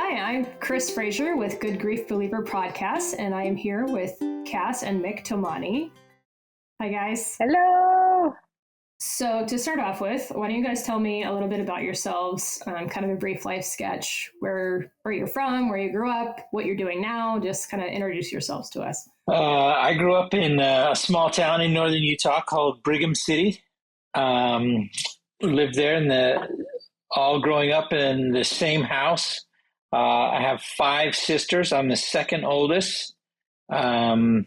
Hi, I'm Chris Frazier with Good Grief Believer Podcast, and I am here with Kass and Mick Tomany. Hi, guys. Hello. So to start off with, why don't you guys tell me a little bit about yourselves, kind of a brief life sketch, where you're from, where you grew up, what you're doing now, just kind of introduce yourselves to us. I grew up in a small town in northern Utah called Brigham City. Lived there all growing up in the same house. I have 5 sisters. I'm the second oldest. Graduated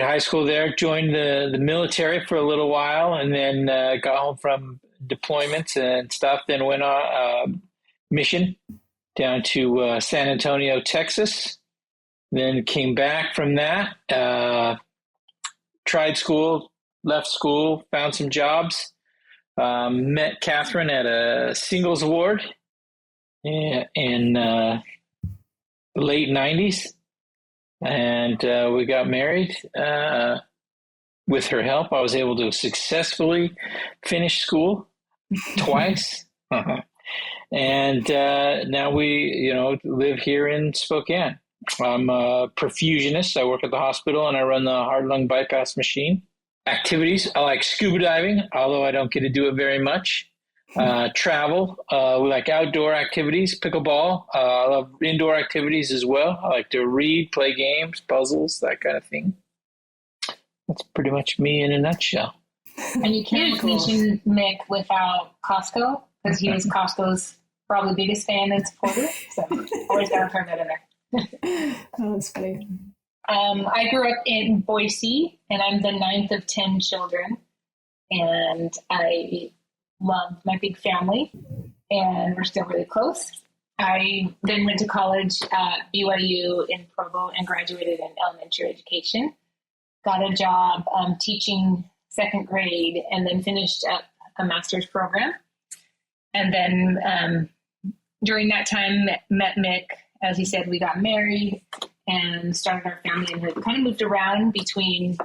high school there, joined the military for a little while, and then got home from deployments and stuff. Then went on mission down to San Antonio, Texas. Then came back from that, tried school, left school, found some jobs, met Catherine at a singles award in the late 90s. And we got married. With her help, I was able to successfully finish school twice. And now we, live here in Spokane. I'm a perfusionist. I work at the hospital and I run the heart lung bypass machine. Activities, I like scuba diving, although I don't get to do it very much. Travel, we like outdoor activities, pickleball. I love indoor activities as well. I like to read, play games, puzzles, that kind of thing. That's pretty much me in a nutshell. And you can't mention Mick without Costco, because he was Costco's probably biggest fan and supporter. So always got to throw that in there. Oh, that's funny. I grew up in Boise, and I'm the 9th of 10 children. And I love my big family, and we're still really close. I then went to college at BYU in Provo and graduated in elementary education. Got a job teaching 2nd grade, and then finished up a master's program. And then during that time, met Mick. As he said, we got married and started our family, and had kind of moved around between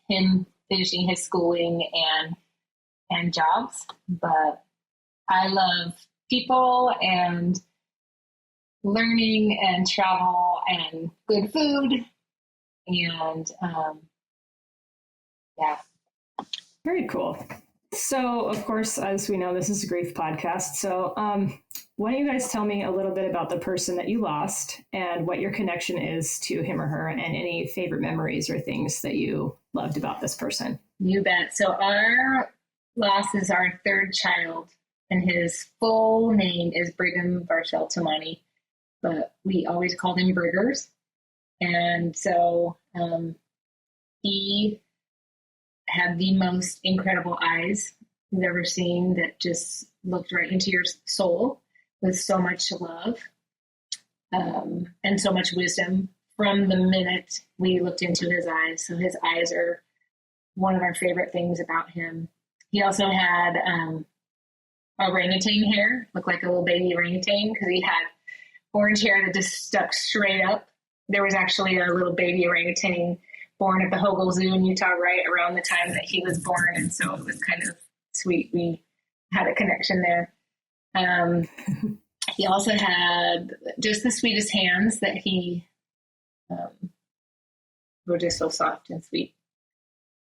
him finishing his schooling and jobs. But I love people and learning and travel and good food. And yeah. Very cool. So, of course, as we know, this is a grief podcast. So why don't you guys tell me a little bit about the person that you lost and what your connection is to him or her, and any favorite memories or things that you loved about this person? You bet. So our loss is our 3rd child, and his full name is Brigham Tomany, but we always called him Briggers. And so he had the most incredible eyes you've ever seen, that just looked right into your soul with so much love and so much wisdom from the minute we looked into his eyes. So his eyes are one of our favorite things about him. He also had orangutan hair, looked like a little baby orangutan, because he had orange hair that just stuck straight up. There was actually a little baby orangutan born at the Hogle Zoo in Utah right around the time that he was born, and so it was kind of sweet. We had a connection there. He also had just the sweetest hands, that he were just so soft and sweet.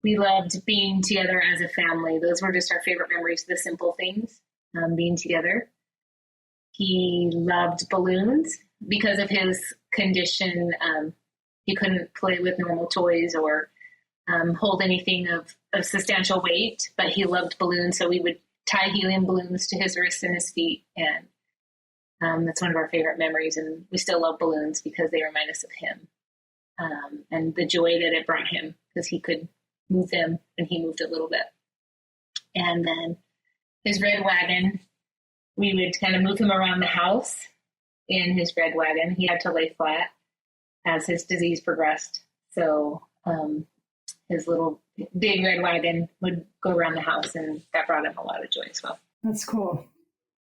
We loved being together as a family. Those were just our favorite memories, the simple things, being together. He loved balloons. Because of his condition, he couldn't play with normal toys or hold anything of substantial weight, but he loved balloons. So we would tie helium balloons to his wrists and his feet. And that's one of our favorite memories. And we still love balloons because they remind us of him and the joy that it brought him, because he could move them and he moved a little bit. And then his red wagon, we would kind of move him around the house in his red wagon. He had to lay flat as his disease progressed. So his little big red wagon would go around the house, and that brought him a lot of joy as well. That's cool.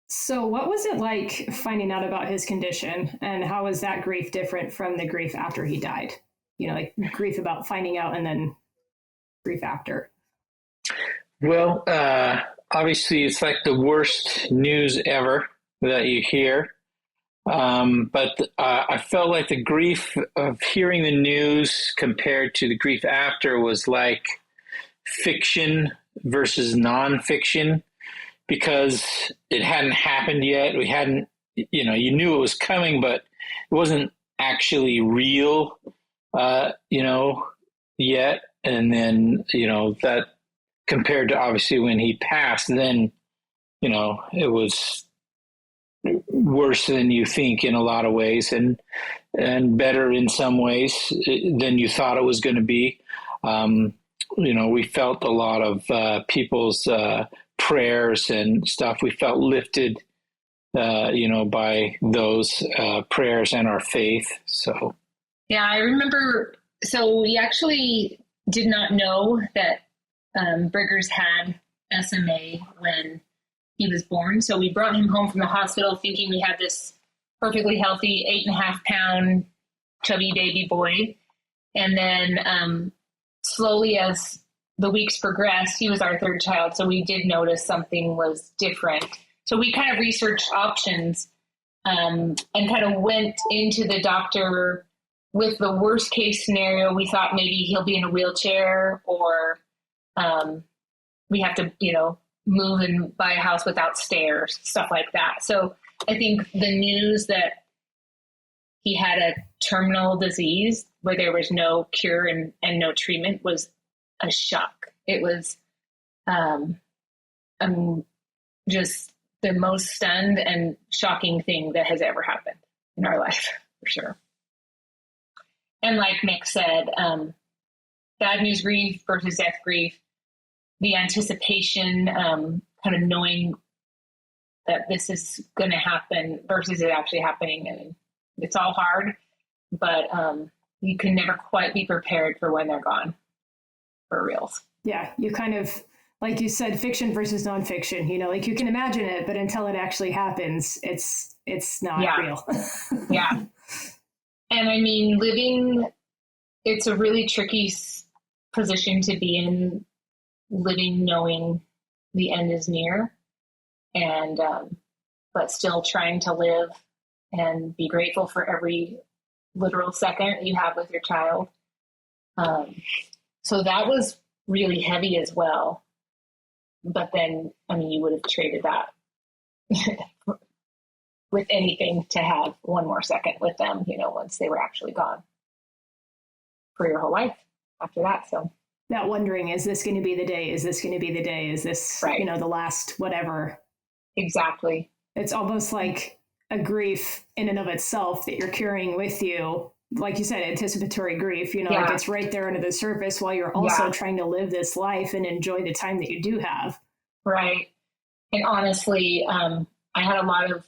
So what was it like finding out about his condition, and how was that grief different from the grief after he died? Like grief about finding out and then grief after. Well, obviously it's like the worst news ever that you hear. But I felt like the grief of hearing the news compared to the grief after was like fiction versus nonfiction, because it hadn't happened yet. We hadn't, you knew it was coming, but it wasn't actually real, yet. And then, that compared to obviously when he passed, then, it was worse than you think in a lot of ways, and better in some ways than you thought it was going to be. We felt a lot of people's prayers and stuff. We felt lifted, by those prayers and our faith. So, yeah, I remember. So we actually did not know that Briggers had SMA when he was born. So we brought him home from the hospital thinking we had this perfectly healthy 8.5-pound chubby baby boy. And then slowly as the weeks progressed, he was our third child. So we did notice something was different. So we kind of researched options and kind of went into the doctor with the worst case scenario. We thought maybe he'll be in a wheelchair, or we have to, move and buy a house without stairs, stuff like that. So I think the news that he had a terminal disease where there was no cure and no treatment was a shock. It was just the most stunned and shocking thing that has ever happened in our life, for sure. And like Mick said, bad news grief versus death grief, the anticipation, kind of knowing that this is going to happen versus it actually happening. And it's all hard, but you can never quite be prepared for when they're gone, for reals. Yeah, you kind of, like you said, fiction versus nonfiction. Like you can imagine it, but until it actually happens, it's not real. Yeah. And I mean, it's a really tricky position to be in, living knowing the end is near, and but still trying to live and be grateful for every literal second you have with your child. So that was really heavy as well. But then, I mean, you would have traded that with anything to have one more second with them, once they were actually gone for your whole life after that. So that wondering, is this going to be the day? Is this going to be the day? Is this, right, the last whatever? Exactly. It's almost like a grief in and of itself that you're carrying with you. Like you said, anticipatory grief, like it's right there under the surface while you're also trying to live this life and enjoy the time that you do have. Right. And honestly, I had a lot of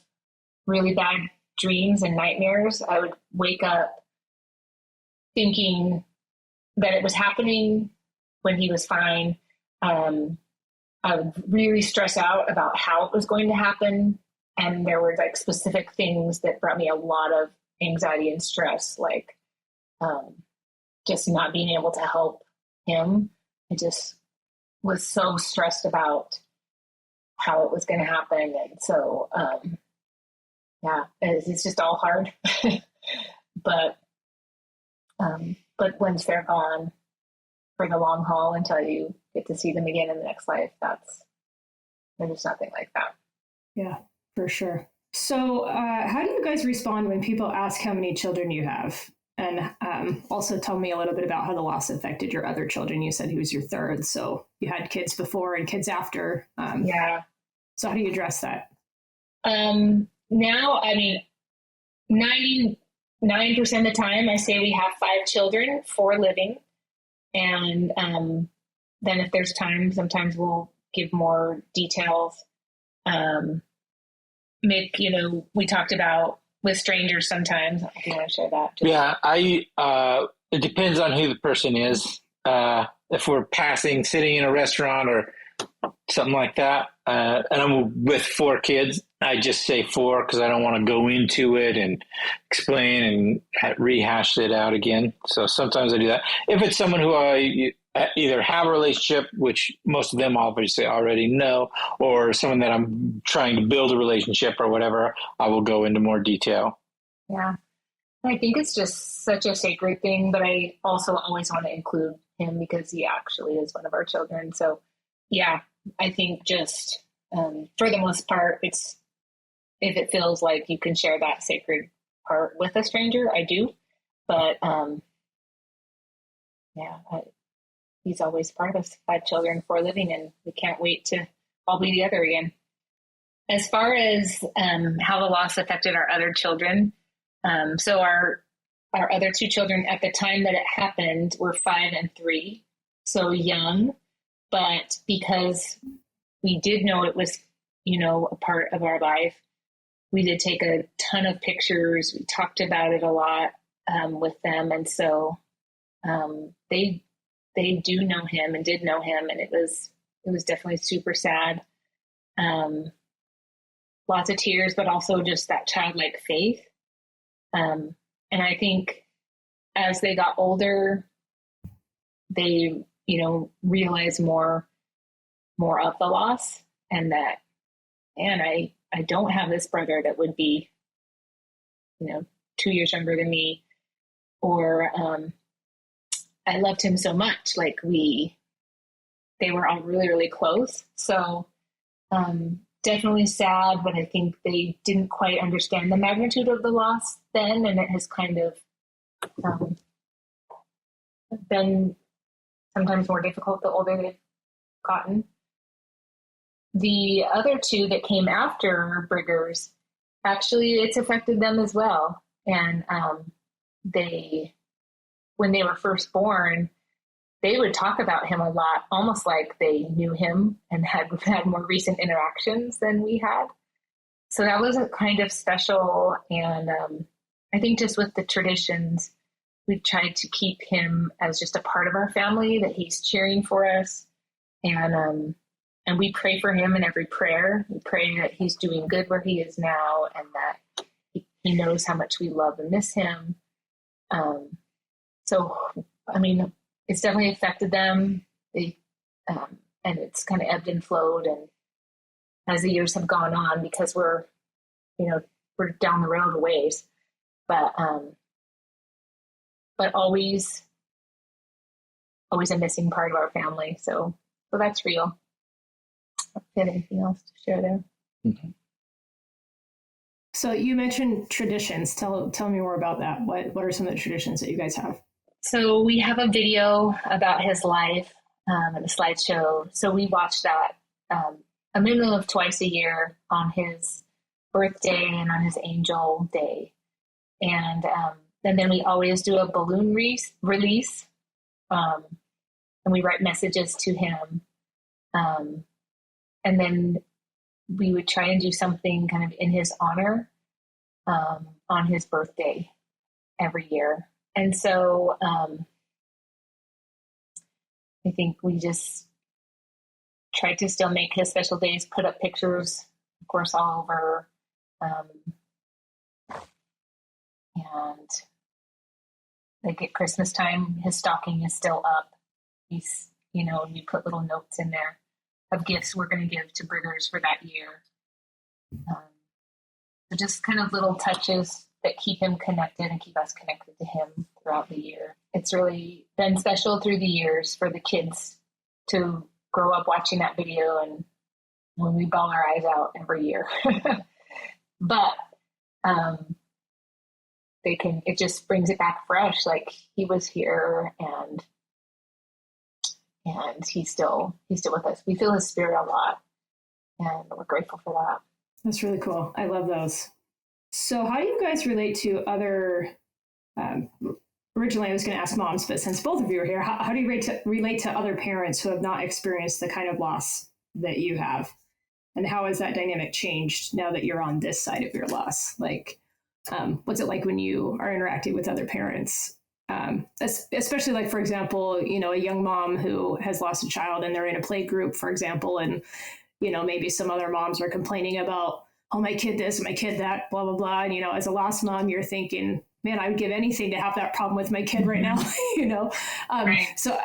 really bad dreams and nightmares. I would wake up thinking that it was happening when he was fine. I would really stress out about how it was going to happen. And there were like specific things that brought me a lot of anxiety and stress, like just not being able to help him. I just was so stressed about how it was going to happen. And so, it's just all hard. But once they're gone for the long haul until you get to see them again in the next life, there's just nothing like that. Yeah, for sure. So how do you guys respond when people ask how many children you have? And also tell me a little bit about how the loss affected your other children. You said he was your third, so you had kids before and kids after. So how do you address that? Now, I mean, 99% of the time I say we have 5 children, 4 living. And then if there's time, sometimes we'll give more details. Mick, we talked about with strangers sometimes. If you want to share that. It depends on who the person is. If we're sitting in a restaurant or something like that, and I'm with 4 kids, I just say 4 because I don't want to go into it and explain and rehash it out again. So sometimes I do that. If it's someone who I either have a relationship, which most of them obviously already know, or someone that I'm trying to build a relationship or whatever, I will go into more detail. Yeah. I think it's just such a sacred thing, but I also always want to include him because he actually is one of our children. So, yeah, I think just for the most part, it's if it feels like you can share that sacred part with a stranger, I do. But he's always part of us, 5 children, 4 living, and we can't wait to all be together again. As far as how the loss affected our other children, so our other 2 children at the time that it happened were 5 and 3, so young. But because we did know it was, a part of our life, we did take a ton of pictures. We talked about it a lot with them, and so they do know him and did know him, and it was definitely super sad. Lots of tears, but also just that childlike faith. And I think as they got older, they, realized more of the loss, and that, man, I don't have this brother that would be, 2 years younger than me, or I loved him so much. Like they were all really, really close. So definitely sad, but I think they didn't quite understand the magnitude of the loss then, and it has kind of been sometimes more difficult the older they've gotten. The other 2 that came after Briggers, actually, it's affected them as well. And when they were first born, they would talk about him a lot, almost like they knew him and had more recent interactions than we had. So that was a kind of special. And I think just with the traditions, we've tried to keep him as just a part of our family, that he's cheering for us. And we pray for him in every prayer. We pray that he's doing good where he is now, and that he knows how much we love and miss him. So, I mean, it's definitely affected them. And it's kind of ebbed and flowed. And as the years have gone on, because we're down the road a ways, but always a missing part of our family. So that's real. Do you have anything else to share there? Mm-hmm. So you mentioned traditions. Tell me more about that. What are some of the traditions that you guys have? So we have a video about his life and a slideshow. So we watch that a minimum of twice a year on his birthday and on his angel day. And then we always do a balloon release. And we write messages to him. And then we would try and do something kind of in his honor on his birthday every year. And so I think we just tried to still make his special days, put up pictures, of course, all over. And like at Christmas time, his stocking is still up. He's, we put little notes in there of gifts we're going to give to Briggers for that year. So just kind of little touches that keep him connected and keep us connected to him throughout the year. It's really been special through the years for the kids to grow up watching that video, and when we bawl our eyes out every year. But it just brings it back fresh, like he was here and he's still with us. We feel his spirit a lot, and we're grateful for that. That's really cool. I love those. So how do you guys relate to other, originally I was going to ask moms, but since both of you are here, how do you relate to other parents who have not experienced the kind of loss that you have? And how has that dynamic changed now that you're on this side of your loss? Like, what's it like when you are interacting with other parents? Especially like, for example, a young mom who has lost a child and they're in a play group, for example, and, maybe some other moms are complaining about, oh, my kid this, my kid that, blah, blah, blah. And, as a lost mom, you're thinking, man, I would give anything to have that problem with my kid right now, Right. So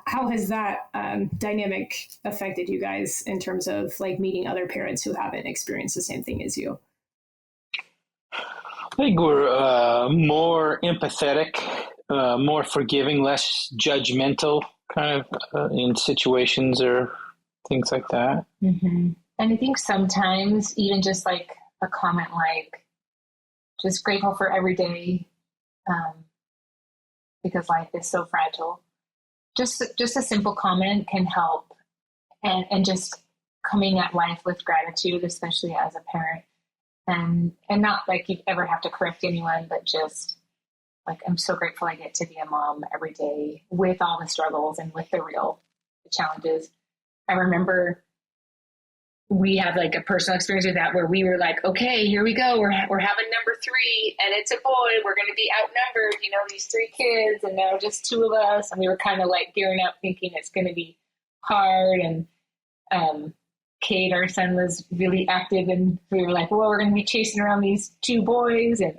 how has that dynamic affected you guys in terms of like meeting other parents who haven't experienced the same thing as you? I think we're more empathetic, more forgiving, less judgmental kind of in situations or things like that. Mm-hmm. And I think sometimes even just like a comment like, just grateful for every day because life is so fragile. Just a simple comment can help, and just coming at life with gratitude, especially as a parent, and not like you ever have to correct anyone, but just like, I'm so grateful I get to be a mom every day with all the struggles and with the real challenges. I remember we had like a personal experience with that where we were like, okay, here we go. We're having number 3 and it's a boy. We're going to be outnumbered, these 3 kids and now just 2 of us. And we were kind of like gearing up thinking it's going to be hard. And Kate, our son, was really active and we were like, well, we're going to be chasing around these 2 boys. And,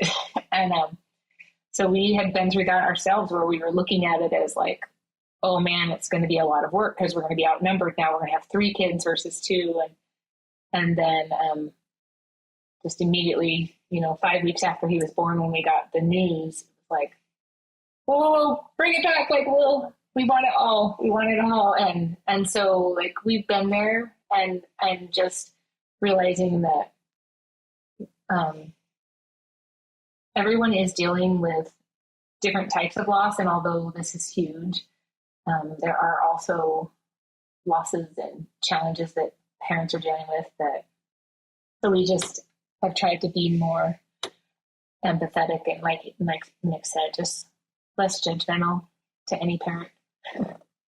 so we had been through that ourselves where we were looking at it as like, oh man, it's going to be a lot of work because we're going to be outnumbered. Now we're going to have 3 kids versus 2. And then just immediately, 5 weeks after he was born, when we got the news, like, whoa, bring it back. Like, we want it all. We want it all. And so like, we've been there and just realizing that everyone is dealing with different types of loss. And although this is huge, there are also losses and challenges that parents are dealing with so we just have tried to be more empathetic and like Nick said, just less judgmental to any parent.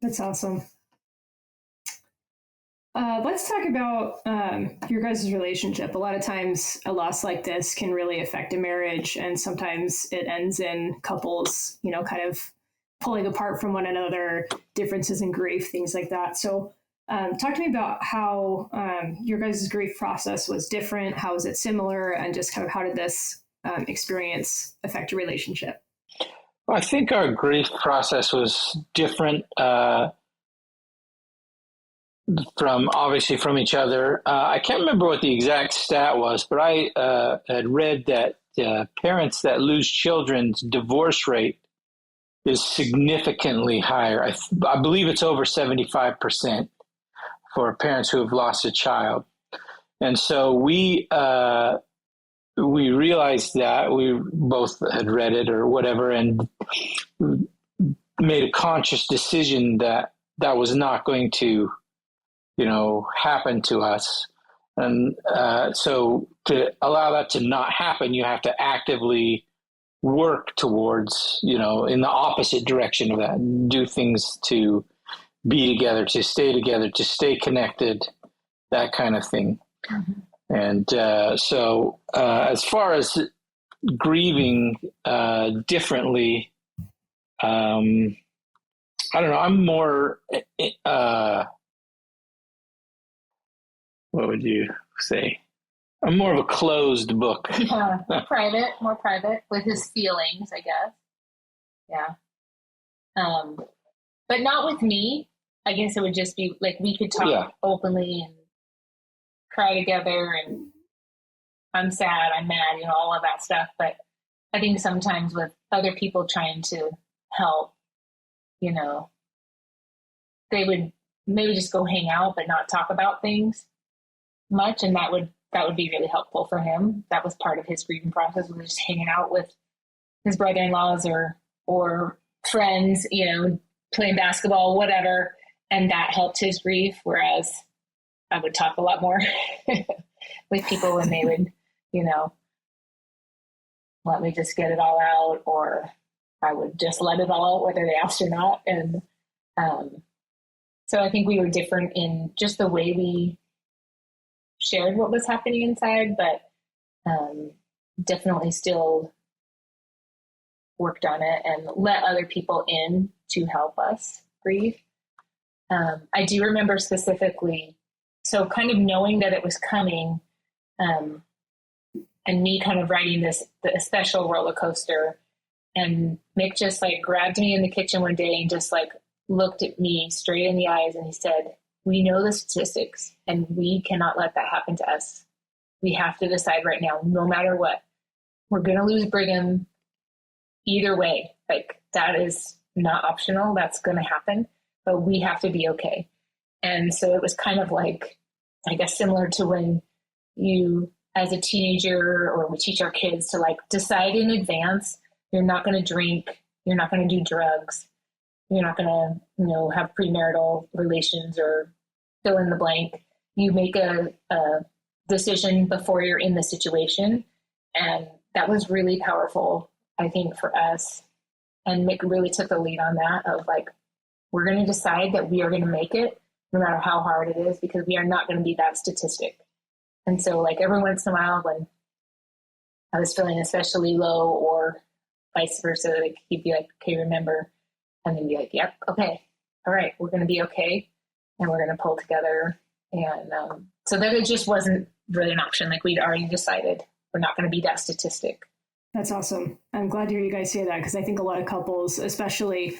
That's awesome. Let's talk about your guys' relationship. A lot of times a loss like this can really affect a marriage, and sometimes it ends in couples, kind of pulling apart from one another, differences in grief, things like that. So talk to me about how your guys' grief process was different. How was it similar? And just kind of how did this experience affect your relationship? Well, I think our grief process was different from each other. I can't remember what the exact stat was, but I had read that parents that lose children's divorce rate is significantly higher. I believe it's over 75%. For parents who have lost a child. And so we realized that we both had read it or whatever and made a conscious decision that was not going to, happen to us. And so to allow that to not happen, you have to actively work towards, in the opposite direction of that, do things to be together, to stay connected, that kind of thing. Mm-hmm. And so as far as grieving differently, I don't know, I'm more, what would you say? I'm more of a closed book. Yeah, more private with his feelings, I guess. Yeah. But not with me. I guess it would just be like we could talk openly and cry together and I'm sad, I'm mad, all of that stuff. But I think sometimes with other people trying to help, they would maybe just go hang out but not talk about things much. And that would be really helpful for him. That was part of his grieving process, was just hanging out with his brother-in-laws or friends, playing basketball, whatever. And that helped his grief. Whereas I would talk a lot more with people and they would, let me just get it all out, or I would just let it all out whether they asked or not. And so I think we were different in just the way we shared what was happening inside, but definitely still worked on it and let other people in to help us grieve. I do remember specifically, so kind of knowing that it was coming, and me kind of riding the special roller coaster, and Mick just like grabbed me in the kitchen one day and just like looked at me straight in the eyes and he said, we know the statistics and we cannot let that happen to us. We have to decide right now, no matter what, we're going to lose Brigham either way. Like, that is not optional. That's going to happen, but we have to be okay. And so it was kind of like, I guess, similar to when you, as a teenager, or we teach our kids to like decide in advance, you're not going to drink, you're not going to do drugs, you're not going to, have premarital relations or fill in the blank. You make a decision before you're in the situation. And that was really powerful, I think, for us. And Mick really took the lead on that of like, we're going to decide that we are going to make it no matter how hard it is, because we are not going to be that statistic. And so like every once in a while when I was feeling especially low or vice versa, like he'd be like, okay, remember, and then be like, yep, okay, all right, we're going to be okay. And we're going to pull together. And so that it just wasn't really an option. Like we'd already decided we're not going to be that statistic. That's awesome. I'm glad to hear you guys say that, because I think a lot of couples, especially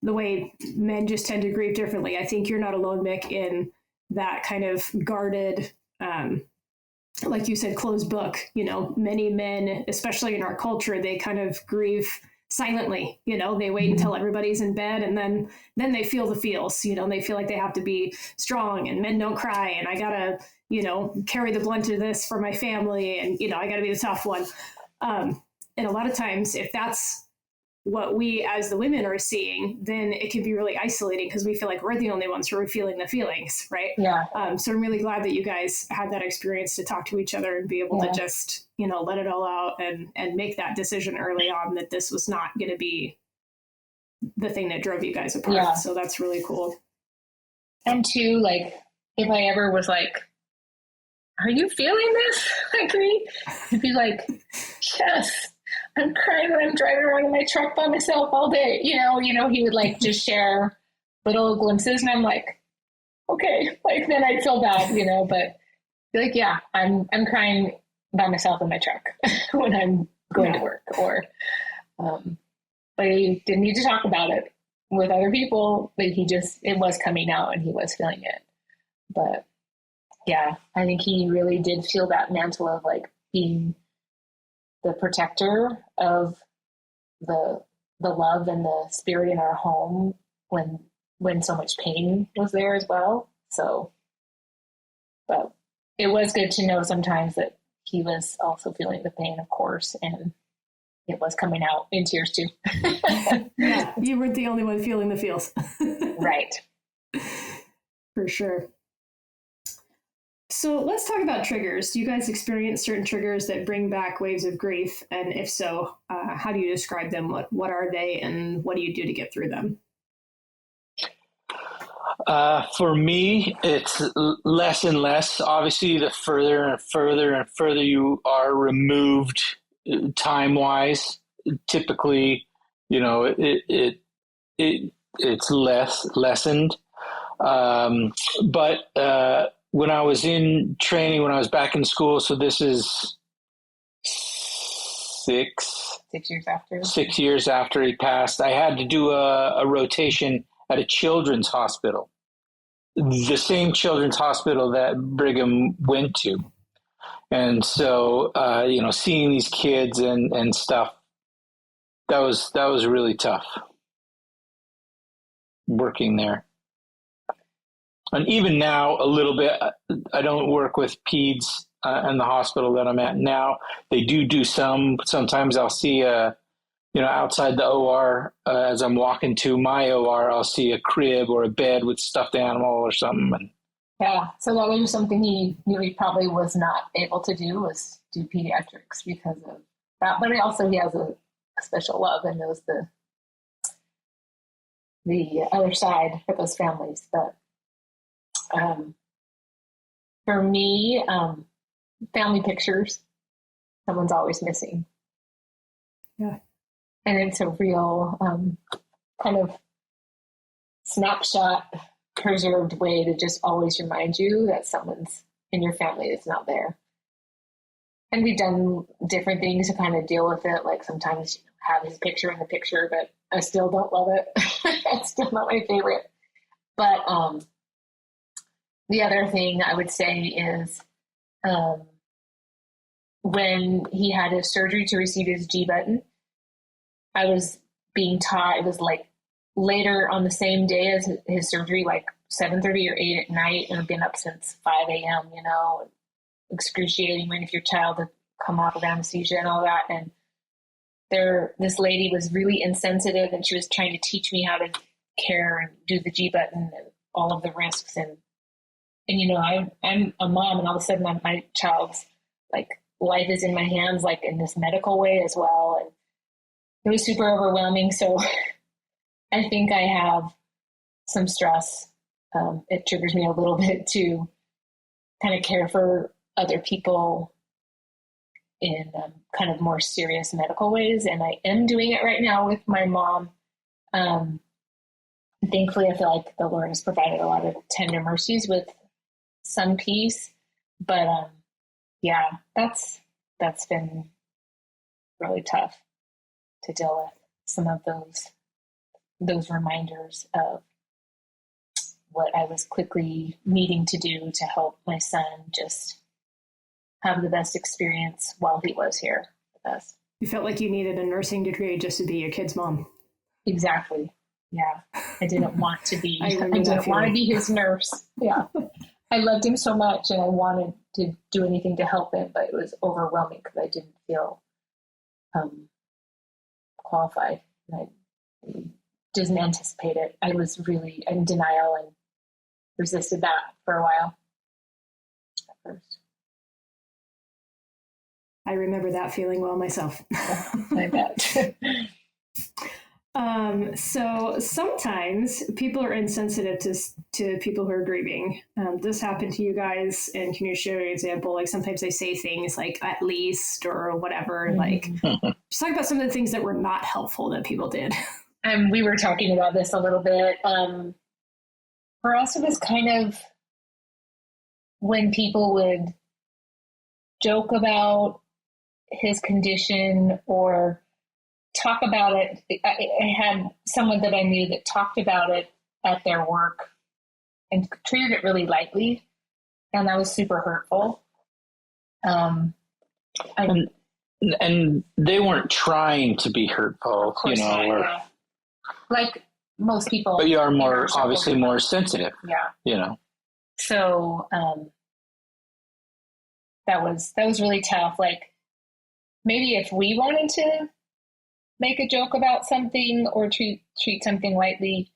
the way men just tend to grieve differently. I think you're not alone, Mick, in that kind of guarded, like you said, closed book. Many men, especially in our culture, they kind of grieve silently. They wait until everybody's in bed, and then they feel the feels. They feel like they have to be strong, and men don't cry, and I gotta, carry the blunt of this for my family, and I gotta be the tough one. And a lot of times, if that's what we as the women are seeing, then it can be really isolating, because we feel like we're the only ones who are feeling the feelings, right? Yeah. So I'm really glad that you guys had that experience to talk to each other and be able to just, let it all out and make that decision early on that this was not going to be the thing that drove you guys apart. Yeah. So that's really cool. And two, like, if I ever was like, are you feeling this like me? I'd be like, yes. I'm crying when I'm driving around in my truck by myself all day. He would like just share little glimpses, and I'm like, okay, like then I'd feel bad, but be like, yeah, I'm crying by myself in my truck when I'm going to work, or, but he didn't need to talk about it with other people, but it was coming out and he was feeling it. But yeah, I think he really did feel that mantle of like being the protector of the love and the spirit in our home when so much pain was there as well. So, but it was good to know sometimes that he was also feeling the pain, of course, and it was coming out in tears too. Yeah, you weren't the only one feeling the feels. Right. For sure. So let's talk about triggers. Do you guys experience certain triggers that bring back waves of grief? And if so, how do you describe them? What are they, and what do you do to get through them? For me, it's less and less. Obviously, the further and further and further you are removed time-wise, typically, it's lessened. But when I was in training, when I was back in school, so this is 6 years after he passed, I had to do a rotation at a children's hospital, the same children's hospital that Brigham went to. And so, seeing these kids and stuff, that was really tough working there. And even now, a little bit, I don't work with peds in the hospital that I'm at now. They do sometimes I'll see outside the OR, as I'm walking to my OR, I'll see a crib or a bed with stuffed animal or something. And yeah, so that was something he knew he probably was not able to do, was do pediatrics because of that. But also he has a special love and knows the other side for those families. But for me, family pictures, someone's always missing. Yeah. And it's a real kind of snapshot, preserved way to just always remind you that someone's in your family that's not there. And we've done different things to kind of deal with it. Like sometimes have his picture in the picture, but I still don't love it. It's still not my favorite. But the other thing I would say is when he had his surgery to receive his G button, I was being taught, it was like later on the same day as his surgery, like 7:30 or 8 at night, and I've been up since 5 a.m., excruciating when if your child had come off of anesthesia and all that. And this lady was really insensitive, and she was trying to teach me how to care and do the G button and all of the risks. And I'm a mom, and all of a sudden my child's like life is in my hands, like in this medical way as well. And it was super overwhelming. So I think I have some stress. It triggers me a little bit to kind of care for other people in kind of more serious medical ways. And I am doing it right now with my mom. Thankfully, I feel like the Lord has provided a lot of tender mercies with some peace. But yeah, that's been really tough to deal with. Some of those reminders of what I was quickly needing to do to help my son just have the best experience while he was here with us. You felt like you needed a nursing degree just to be your kid's mom. Exactly. Yeah. I didn't want to be, I didn't want to be his nurse. Yeah. I loved him so much and I wanted to do anything to help him, but it was overwhelming because I didn't feel qualified. And I didn't anticipate it. I was really in denial and resisted that for a while at first. I remember that feeling well myself. I bet. So sometimes people are insensitive to people who are grieving. This happened to you guys, and can you share an example? Like sometimes they say things like "at least" or whatever. Like, just talk about some of the things that were not helpful that people did. We were talking about this a little bit. For us, it was kind of when people would joke about his condition or talk about it. I had someone that I knew that talked about it at their work and treated it really lightly, and that was super hurtful. And they weren't trying to be hurtful, yeah. Like most people. But you are obviously more sensitive. Yeah. So that was really tough. Like maybe if we wanted to make a joke about something or treat something lightly,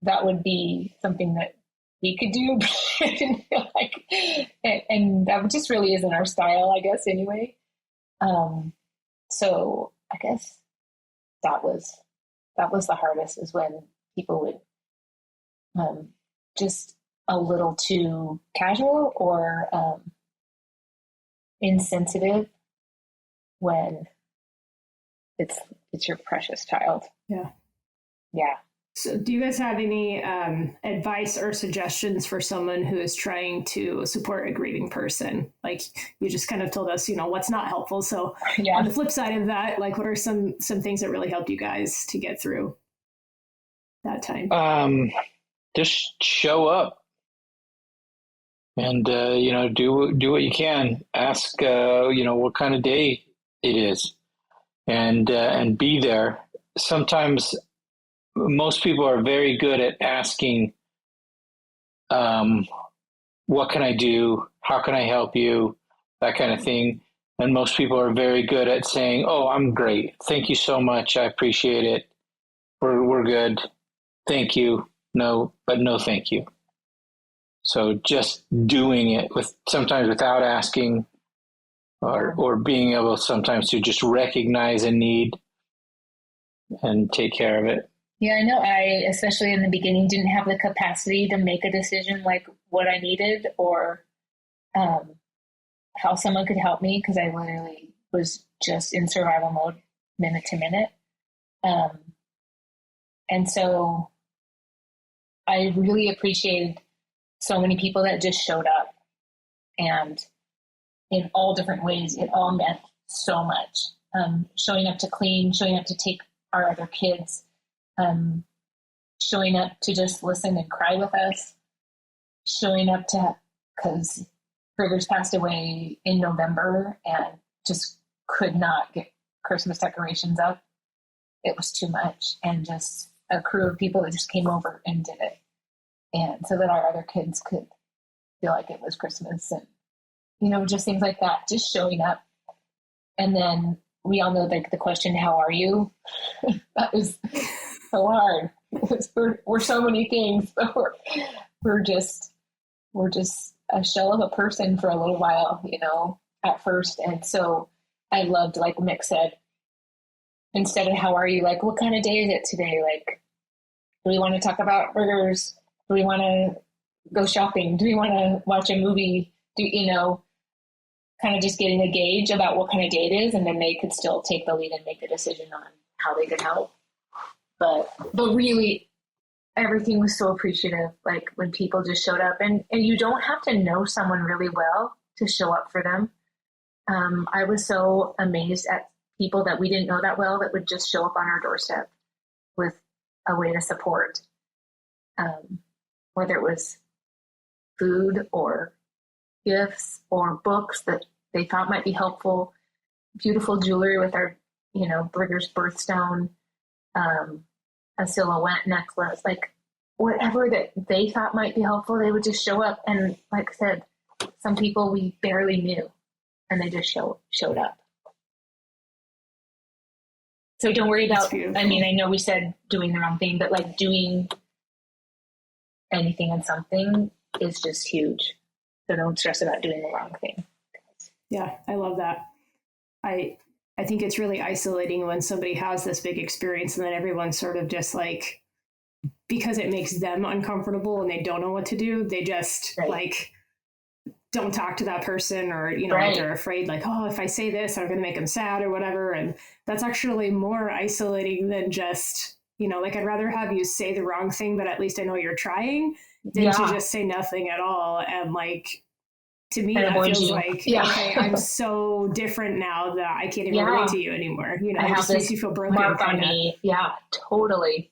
that would be something that we could do. I didn't feel like, and that just really isn't our style, I guess, anyway. So I guess that was the hardest, is when people would just a little too casual or insensitive when it's your precious child. Yeah. Yeah. So do you guys have any advice or suggestions for someone who is trying to support a grieving person? Like you just kind of told us, what's not helpful. So on the flip side of that, like what are some things that really helped you guys to get through that time? Just show up and, do what you can. Ask, what kind of day it is and be there. Sometimes most people are very good at asking, what can I do? How can I help you? That kind of thing. And most people are very good at saying, oh, I'm great. Thank you so much. I appreciate it. We're good. Thank you. No, but no, thank you. So just doing it sometimes without asking or being able sometimes to just recognize a need and take care of it. Yeah, I know I, especially in the beginning, didn't have the capacity to make a decision like what I needed or how someone could help me, because I literally was just in survival mode minute to minute. And so I really appreciated so many people that just showed up and in all different ways. It all meant so much. Showing up to clean, showing up to take our other kids, showing up to just listen and cry with us, showing up to, because Rivers passed away in November and just could not get Christmas decorations up. It was too much. And just a crew of people that just came over and did it. And so that our other kids could feel like it was Christmas and, just things like that, just showing up. And then we all know the question, how are you? That was so hard. We're so many things, but we're just a shell of a person for a little while, at first. And so I loved, like Mick said, instead of how are you, like, what kind of day is it today? Like, do we want to talk about burgers? Do we want to go shopping? Do we want to watch a movie? Kind of just getting a gauge about what kind of day it is, and then they could still take the lead and make a decision on how they could help. But really, everything was so appreciative. Like when people just showed up, and you don't have to know someone really well to show up for them. I was so amazed at people that we didn't know that well that would just show up on our doorstep with a way to support. Whether it was food or gifts or books that they thought might be helpful, beautiful jewelry with our, Brigger's birthstone, a silhouette necklace, like whatever that they thought might be helpful, they would just show up. And like I said, some people we barely knew, and they just showed up. So don't worry about, I know we said doing the wrong thing, but like doing anything and something is just huge. So don't stress about doing the wrong thing. Yeah, I love that. I think it's really isolating when somebody has this big experience and then everyone's sort of just like, because it makes them uncomfortable and they don't know what to do, they just like don't talk to that person, or they're afraid like, oh, if I say this I'm going to make them sad or whatever. And that's actually more isolating than just, like I'd rather have you say the wrong thing, but at least I know you're trying, than to just say nothing at all. And like, to me, that feels like, okay, I'm so different now that I can't even relate to you anymore. It just makes you feel broken. Mark on me. Yeah, totally.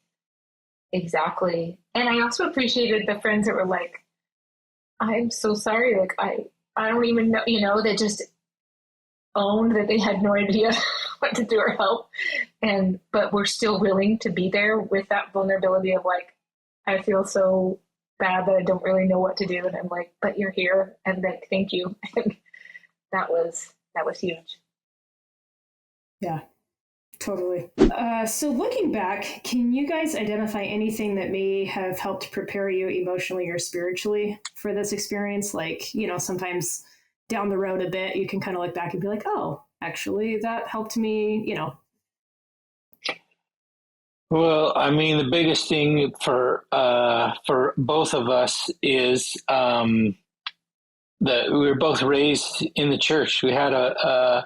Exactly. And I also appreciated the friends that were like, I'm so sorry. Like, I don't even know, that just owned that they had no idea what to do or help. But we're still willing to be there with that vulnerability of like, I feel so bad that I don't really know what to do. And I'm like, but you're here, and like, thank you. And that was huge. Yeah, totally. So looking back, can you guys identify anything that may have helped prepare you emotionally or spiritually for this experience? Like, sometimes down the road a bit, you can kind of look back and be like, oh, actually that helped me, Well, I mean, the biggest thing for both of us is that we were both raised in the church. We had a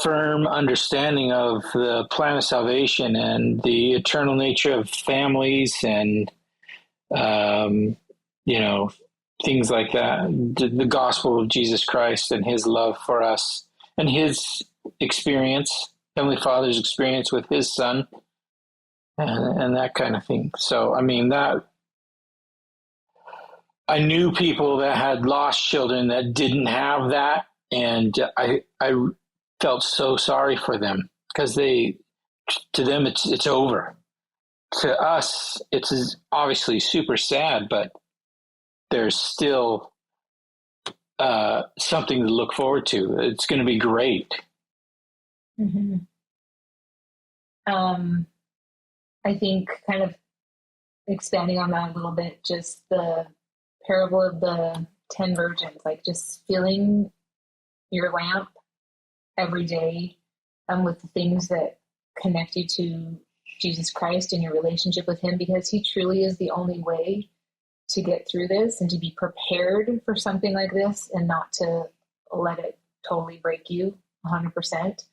firm understanding of the plan of salvation and the eternal nature of families, and things like that. The gospel of Jesus Christ and His love for us, and His experience, Heavenly Father's experience with His Son. And that kind of thing. So, I mean, that I knew people that had lost children that didn't have that, and I felt so sorry for them, because to them it's over. To us, it's obviously super sad, but there's still something to look forward to. It's going to be great. Mm-hmm. I think kind of expanding on that a little bit, just the parable of the 10 virgins, like just filling your lamp every day with the things that connect you to Jesus Christ and your relationship with Him, because He truly is the only way to get through this and to be prepared for something like this, and not to let it totally break you 100%,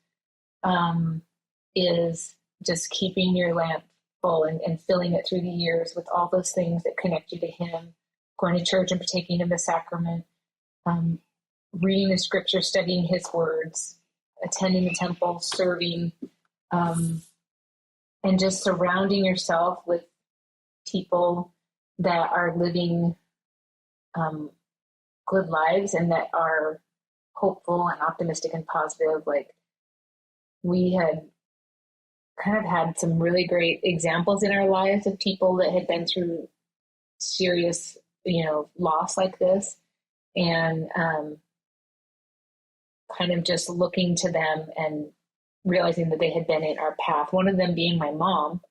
is just keeping your lamp full and filling it through the years with all those things that connect you to Him, going to church and partaking of the sacrament, reading the scripture, studying his words, attending the temple, serving, and just surrounding yourself with people that are living good lives and that are hopeful and optimistic and positive. Like, we had kind of had some really great examples in our lives of people that had been through serious, loss like this, and kind of just looking to them and realizing that they had been in our path. One of them being my mom.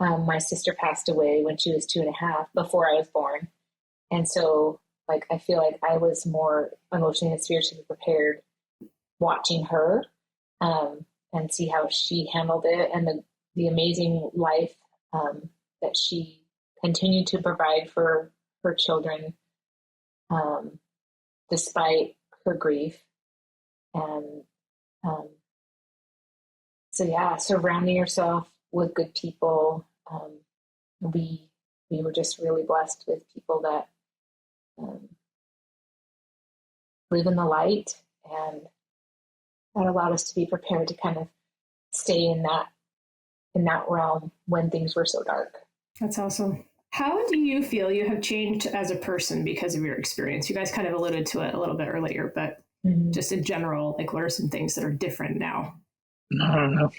My sister passed away when she was 2.5, before I was born. And so, like, I feel like I was more emotionally and spiritually prepared watching her, and see how she handled it, and the amazing life that she continued to provide for her children, despite her grief. And so, yeah, surrounding yourself with good people. We were just really blessed with people that live in the light, and that allowed us to be prepared to kind of stay in that realm when things were so dark. That's awesome. How do you feel you have changed as a person because of your experience? You guys kind of alluded to it a little bit earlier, but just in general, like, what are some things that are different now? I don't know.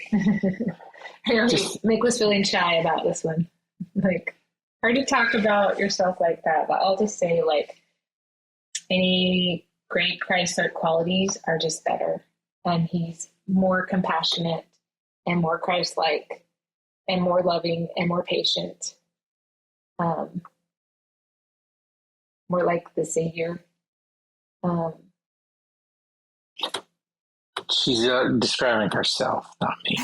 Mick was feeling shy about this one. Like, hard to talk about yourself like that, but I'll just say, like, any great Christ-like qualities are just better. And he's more compassionate and more Christ-like and more loving and more patient. More like the Savior. She's describing herself, not me.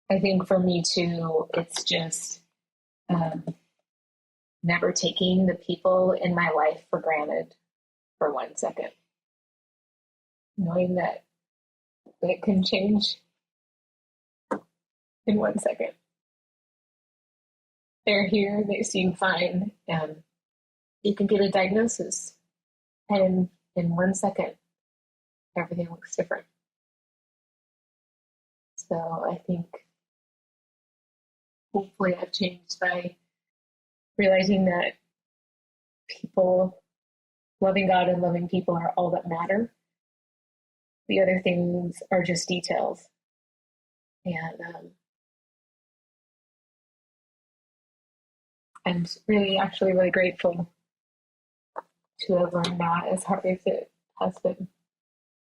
I think for me too, it's just never taking the people in my life for granted for 1 second. Knowing that it can change in 1 second. They're here, they seem fine, and you can get a diagnosis, and in 1 second, everything looks different. So I think hopefully I've changed by realizing that people, loving God and loving people, are all that matter. The other things are just details. And I'm really grateful to have learned that, as hard as it has been.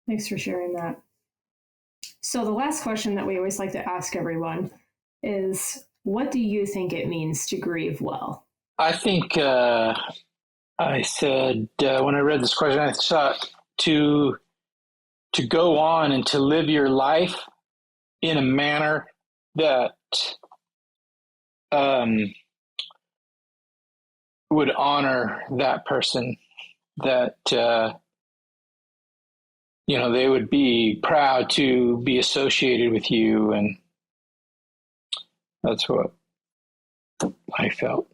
Thanks for sharing that. So the last question that we always like to ask everyone is, what do you think it means to grieve well? I think I said when I read this question, I thought to go on and to live your life in a manner that would honor that person, that they would be proud to be associated with you, and that's what I felt.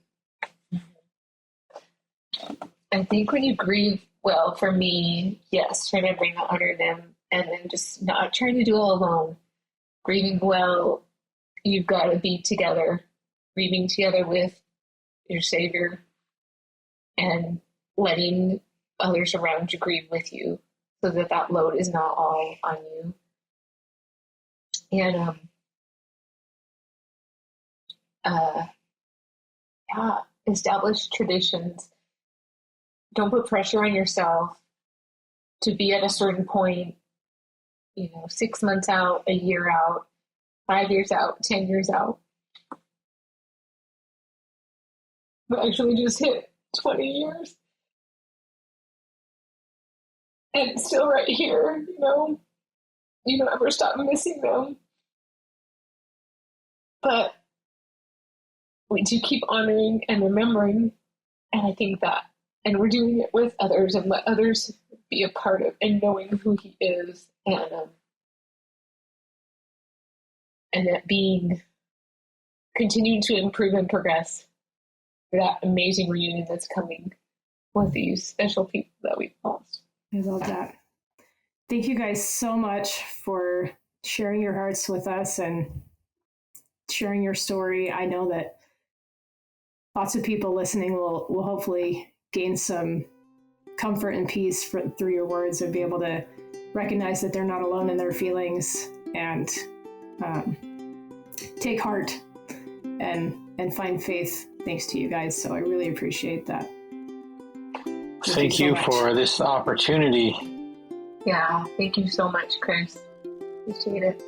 I think when you grieve well, for me, yes, remembering to honor them, and then just not trying to do it all alone. Grieving well, you've got to be together, grieving together with your Savior, and letting others around you grieve with you, so that load is not all on you. And establish traditions. Don't put pressure on yourself to be at a certain point, 6 months out, a year out, 5 years out, 10 years out. But actually just hit 20 years. And still right here, you don't ever stop missing them. But we do keep honoring and remembering. And I think that, and we're doing it with others, and let others be a part of and knowing who he is, and that continuing to improve and progress for that amazing reunion that's coming with these special people that we've lost. I love that. Thank you guys so much for sharing your hearts with us and sharing your story. I know that lots of people listening will hopefully gain some comfort and peace through your words, and be able to recognize that they're not alone in their feelings, and take heart and find faith thanks to you guys. So I really appreciate that. Thank you for this opportunity. Yeah, thank you so much, Chris. Appreciate it.